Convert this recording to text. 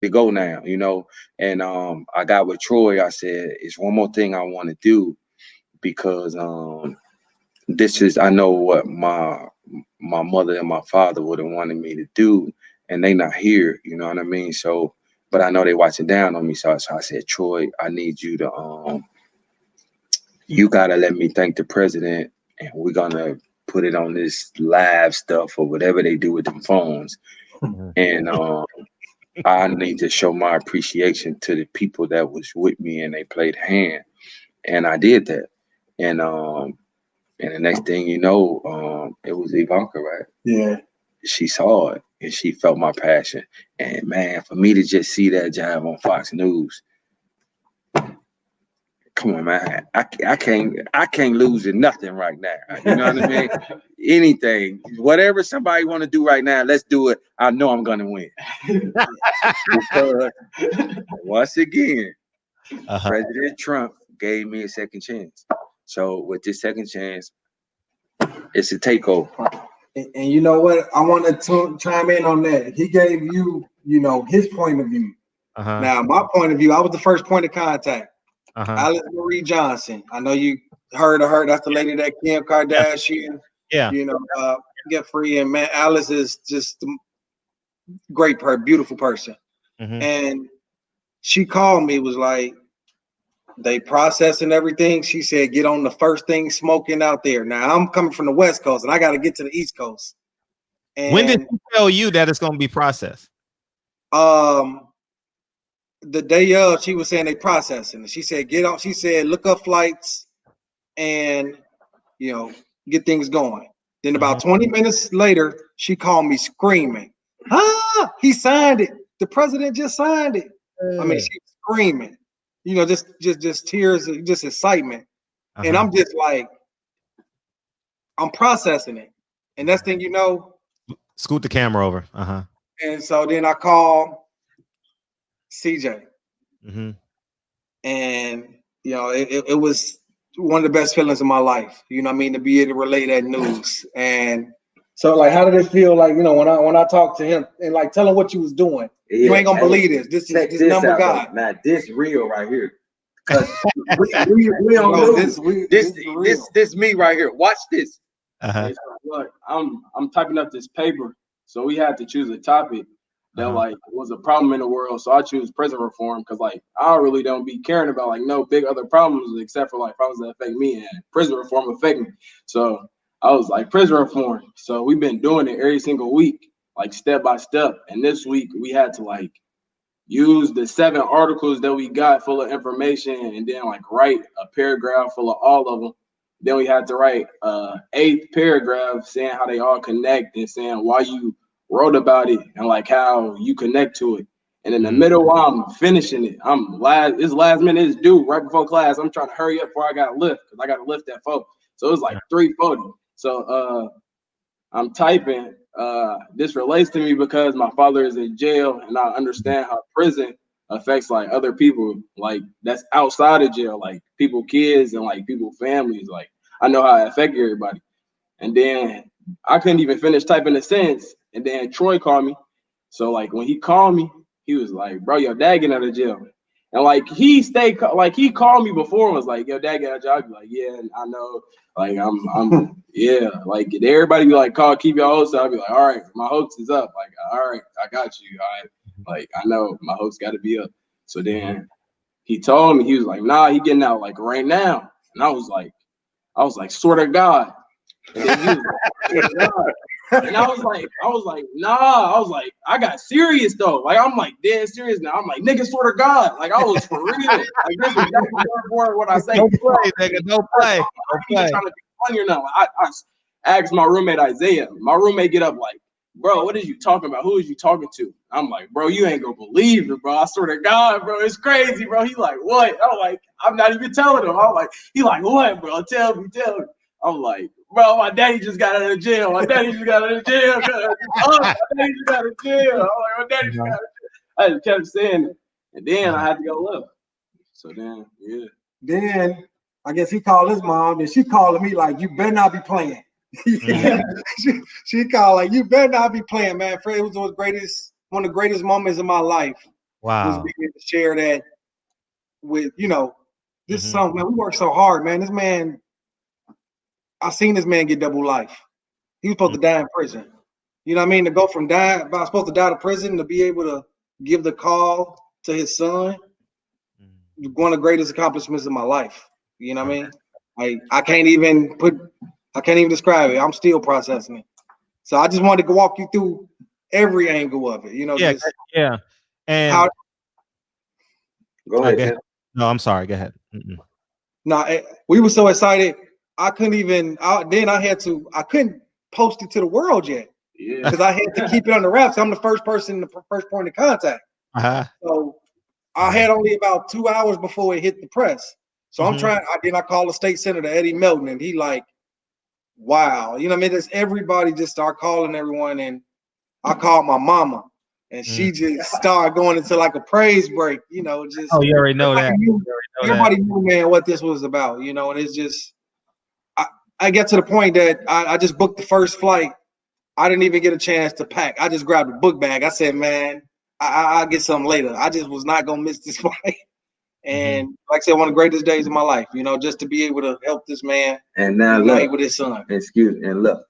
to go now, you know. And I got with Troy. I said, it's one more thing I want to do because this is I know what my mother and my father would have wanted me to do, and they not here. You know what I mean? So, but I know they watching down on me. So I said, Troy, I need you to you gotta let me thank the president, and we're gonna put it on this live stuff or whatever they do with them phones. Mhm. And I need to show my appreciation to the people that was with me and they played hand. And I did that. And and the next thing you know, it was Ivanka, right? Yeah. She saw it and she felt my passion. And man, for me to just see that jive on Fox News, come on, man, I can't lose to nothing right now. You know what I mean? Anything, whatever somebody want to do right now, let's do it. I know I'm gonna win because once again, Uh-huh. President Trump gave me a second chance. So with this second chance, it's a takeover. And you know what? I want to chime in on that. He gave you, you know, his point of view. Uh-huh. Now, my point of view, I was the first point of contact. Uh-huh. Alice Marie Johnson. I know you heard of her. That's the lady that Kim Yeah. Kardashian, Yeah. you know, get free. And man, Alice is just a great, beautiful person. Mm-hmm. And she called me, was like, they processing everything. She said, get on the first thing smoking out there. Now I'm coming from the West Coast and I got to get to the East Coast. When did And she tell you that it's going to be processed? the day of, she was saying they processing. She said, get on. She said, look up flights and, you know, get things going. Then about 20 minutes later, she called me screaming, ah, he signed it. The president just signed it. I mean, she's screaming, you know, just tears, just excitement. And I'm just like, I'm processing it. And next thing you know, Scoot the camera over. Uh-huh. and so then I call CJ. Mm-hmm. And you know, it was one of the best feelings of my life. You know what I mean? To be able to relay that news. And so like, how did it feel like, you know, when I talked to him and like tell him what you was doing? You ain't gonna believe this. This is this number guy. Now this real right here. Cause we don't know this me right here. Watch this. Uh-huh. Hey, so look, I'm typing up this paper, so we had to choose a topic that like was a problem in the world. So I choose prison reform because like I really don't be caring about like no big other problems except for like problems that affect me, and prison reform affect me. So I was like prison reform. So we've been doing it every single week, like step by step. And this week we had to like use the 7 articles that we got full of information and then like write a paragraph full of all of them. Then we had to write 8th paragraph saying how they all connect and saying why you wrote about it and like how you connect to it. And in the middle while I'm finishing it, it's last minute, it's due right before class. I'm trying to hurry up before I gotta lift because I gotta lift that photo. So it was like 3:40. So I'm typing. This relates to me because my father is in jail, and I understand how prison affects like other people, like that's outside of jail, like people, kids, and like people, families. Like I know how it affects everybody. And then I couldn't even finish typing the sentence, and then Troy called me. So like when he called me, he was like, "Bro, your dad getting out of jail." And like he called me before and was like, "Yo, dad got out of jail." I'd be like, "Yeah, I know." Like I'm yeah, like everybody be like, "Call, keep your hopes up." I'd be like, "All right, my hopes is up." Like, all right, I got you. All right, like I know my hopes got to be up. So then he told me, he was like, "Nah, he getting out like right now." And I was like, "Swear to God." And then he was like, "Swear to God." And I was like, nah. I was like, I got serious though. Like I'm like dead serious now. I'm like, nigga, swear to God. Like I was for real. Like this is what I say. Don't play, nigga. Don't play. I'm even trying to be funny or not. Like, I asked my roommate Isaiah. My roommate get up like, bro, what is you talking about? Who is you talking to? I'm like, bro, you ain't gonna believe it, bro. I swear to God, bro, it's crazy, bro. He like, what? I'm like, I'm not even telling him. I'm like, he like, what, bro? Tell me. I'm like, bro, my daddy just got out of jail. My daddy just got out of jail. My daddy just got out of jail. I'm like, my daddy just got out of jail. I just kept saying it. And then I had to go live. So then, yeah. Then I guess he called his mom, and she called me like, you better not be playing. she called like, you better not be playing, man. Fred, it was one of the greatest moments of my life. was Wow. being able to share that with, you know, this Mhm. song, man, we worked so hard, man. This man, I seen this man get double life. He was supposed to die in prison. You know what I mean? To go from dying, I was supposed to die to prison, to be able to give the call to his son, one of the greatest accomplishments of my life. You know what I mean? I can't even describe it. I'm still processing it. So I just wanted to walk you through every angle of it, you know, Yeah, just yeah. And how Go I ahead. guess, Tim. no, I'm sorry. Go ahead. Mm-mm. we were so excited. I couldn't even, I couldn't post it to the world yet Yeah. because I had to keep it on the wraps. I'm the first point of contact. Uh-huh. So I had only about 2 hours before it hit the press. So I'm Mhm. trying, I called the state senator, Eddie Melton, and he like, wow. You know what I mean? There's everybody just start calling everyone. And I called my mama and she just started going into like a praise break, you know, just Oh, you already know that. everybody knew, everybody knew, man, what this was about, you know, and it's just, I get to the point that I just booked the first flight. I didn't even get a chance to pack. I just grabbed a book bag. I said, man, I'll get something later. I just was not going to miss this flight. And like I said, one of the greatest days of my life, you know, just to be able to help this man And now unite look, with his son. excuse me, and look,